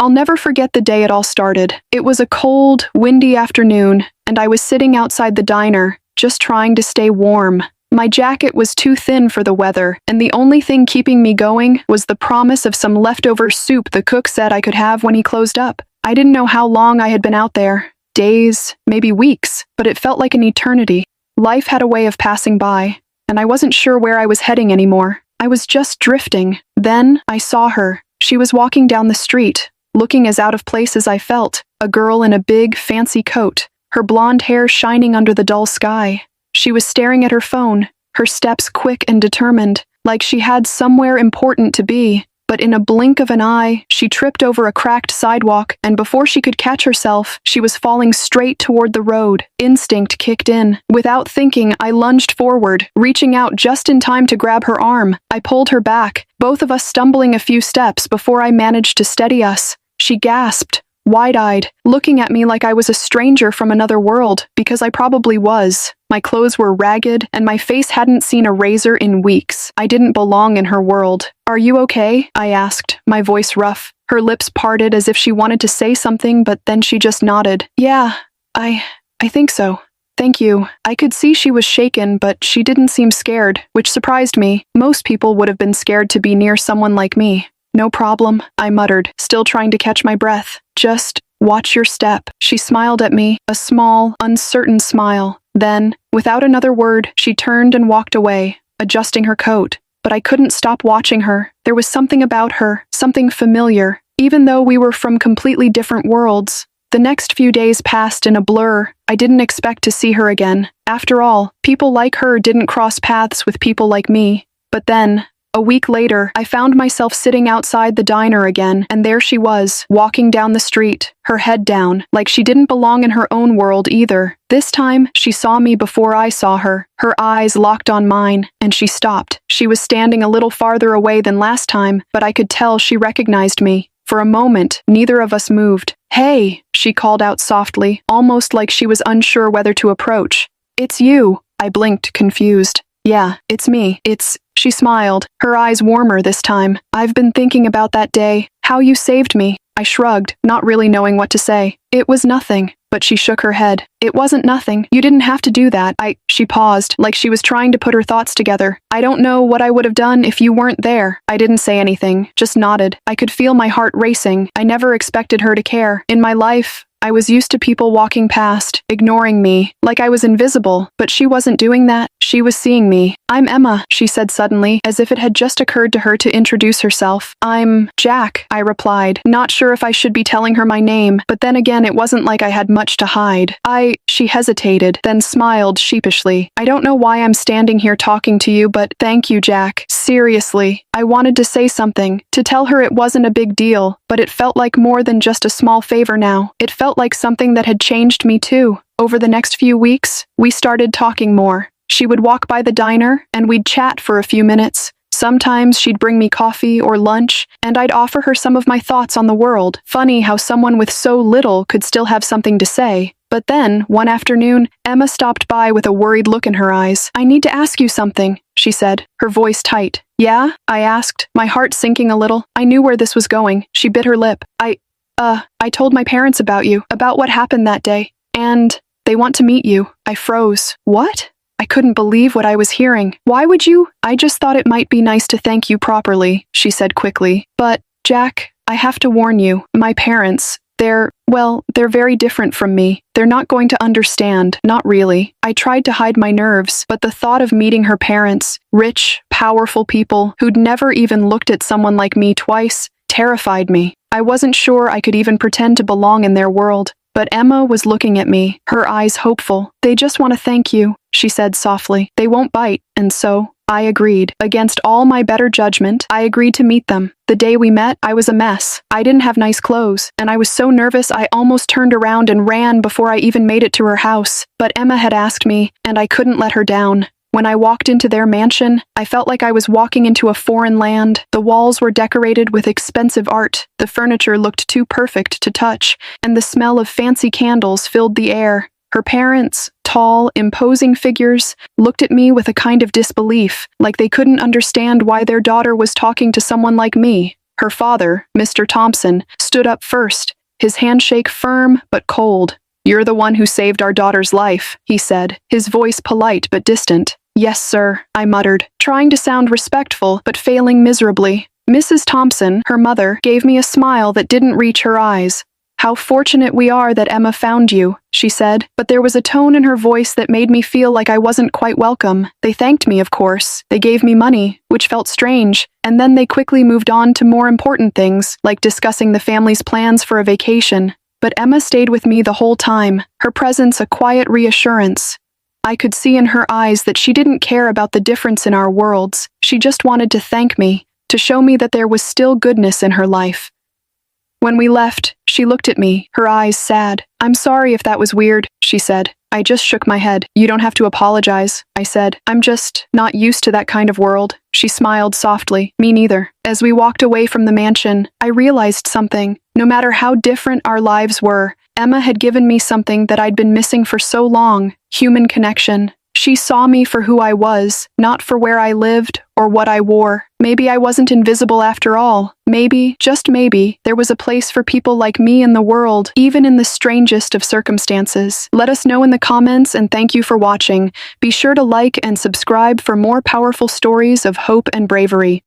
I'll never forget the day it all started. It was a cold, windy afternoon, and I was sitting outside the diner, just trying to stay warm. My jacket was too thin for the weather, and the only thing keeping me going was the promise of some leftover soup the cook said I could have when he closed up. I didn't know how long I had been out there. Days, maybe weeks, but it felt like an eternity. Life had a way of passing by, and I wasn't sure where I was heading anymore. I was just drifting. Then I saw her. She was walking down the street, looking as out of place as I felt, a girl in a big, fancy coat, her blonde hair shining under the dull sky. She was staring at her phone, her steps quick and determined, like she had somewhere important to be. But in a blink of an eye, she tripped over a cracked sidewalk, and before she could catch herself, she was falling straight toward the road. Instinct kicked in. Without thinking, I lunged forward, reaching out just in time to grab her arm. I pulled her back, both of us stumbling a few steps before I managed to steady us. She gasped, wide-eyed, looking at me like I was a stranger from another world, because I probably was. My clothes were ragged, and my face hadn't seen a razor in weeks. I didn't belong in her world. "Are you okay?" I asked, my voice rough. Her lips parted as if she wanted to say something, but then she just nodded. "Yeah, I think so. Thank you." I could see she was shaken, but she didn't seem scared, which surprised me. Most people would have been scared to be near someone like me. "No problem," I muttered, still trying to catch my breath. "Just watch your step." She smiled at me, a small, uncertain smile. Then, without another word, she turned and walked away, adjusting her coat. But I couldn't stop watching her. There was something about her, something familiar, even though we were from completely different worlds. The next few days passed in a blur. I didn't expect to see her again. After all, people like her didn't cross paths with people like me. But then, a week later, I found myself sitting outside the diner again, and there she was, walking down the street, her head down, like she didn't belong in her own world either. This time, she saw me before I saw her. Her eyes locked on mine, and she stopped. She was standing a little farther away than last time, but I could tell she recognized me. For a moment, neither of us moved. "Hey," she called out softly, almost like she was unsure whether to approach. "It's you." I blinked, confused. "Yeah, it's me. She smiled, her eyes warmer this time. "I've been thinking about that day, how you saved me." I shrugged, not really knowing what to say. "It was nothing." But she shook her head. "It wasn't nothing. You didn't have to do that." She paused, like she was trying to put her thoughts together. "I don't know what I would have done if you weren't there." I didn't say anything, just nodded. I could feel my heart racing. I never expected her to care. In my life, I was used to people walking past, ignoring me, like I was invisible, but she wasn't doing that. She was seeing me. "I'm Emma," she said suddenly, as if it had just occurred to her to introduce herself. "I'm Jack," I replied, not sure if I should be telling her my name, but then again it wasn't like I had much to hide. She hesitated, then smiled sheepishly. "I don't know why I'm standing here talking to you, but thank you, Jack. Seriously." I wanted to say something, to tell her it wasn't a big deal, but it felt like more than just a small favor now. It felt like something that had changed me too. Over the next few weeks, we started talking more. She would walk by the diner, and we'd chat for a few minutes. Sometimes she'd bring me coffee or lunch, and I'd offer her some of my thoughts on the world. Funny how someone with so little could still have something to say. But then, one afternoon, Emma stopped by with a worried look in her eyes. "I need to ask you something," she said, her voice tight. "Yeah?" I asked, my heart sinking a little. I knew where this was going. She bit her lip. I told my parents about you, about what happened that day, and they want to meet you." I froze. "What?" I couldn't believe what I was hearing. "Why would you?" "I just thought it might be nice to thank you properly," she said quickly. "But, Jack, I have to warn you, my parents, they're very different from me. They're not going to understand, not really." I tried to hide my nerves, but the thought of meeting her parents, rich, powerful people who'd never even looked at someone like me twice, terrified me. I wasn't sure I could even pretend to belong in their world. But Emma was looking at me, her eyes hopeful. "They just want to thank you," she said softly. "They won't bite." And so, I agreed. Against all my better judgment, I agreed to meet them. The day we met, I was a mess. I didn't have nice clothes, and I was so nervous I almost turned around and ran before I even made it to her house. But Emma had asked me, and I couldn't let her down. When I walked into their mansion, I felt like I was walking into a foreign land. The walls were decorated with expensive art, the furniture looked too perfect to touch, and the smell of fancy candles filled the air. Her parents, tall, imposing figures, looked at me with a kind of disbelief, like they couldn't understand why their daughter was talking to someone like me. Her father, Mr. Thompson, stood up first, his handshake firm but cold. "You're the one who saved our daughter's life," he said, his voice polite but distant. "Yes, sir," I muttered, trying to sound respectful but failing miserably. Mrs. Thompson, her mother, gave me a smile that didn't reach her eyes. "How fortunate we are that Emma found you," she said, but there was a tone in her voice that made me feel like I wasn't quite welcome. They thanked me, of course. They gave me money, which felt strange, and then they quickly moved on to more important things, like discussing the family's plans for a vacation. But Emma stayed with me the whole time, her presence a quiet reassurance. I could see in her eyes that she didn't care about the difference in our worlds. She just wanted to thank me, to show me that there was still goodness in her life. When we left, she looked at me, her eyes sad. "I'm sorry if that was weird," she said. I just shook my head. "You don't have to apologize," I said. "I'm just not used to that kind of world." She smiled softly. "Me neither." As we walked away from the mansion, I realized something. No matter how different our lives were, Emma had given me something that I'd been missing for so long: human connection. She saw me for who I was, not for where I lived or what I wore. Maybe I wasn't invisible after all. Maybe, just maybe, there was a place for people like me in the world, even in the strangest of circumstances. Let us know in the comments, and thank you for watching. Be sure to like and subscribe for more powerful stories of hope and bravery.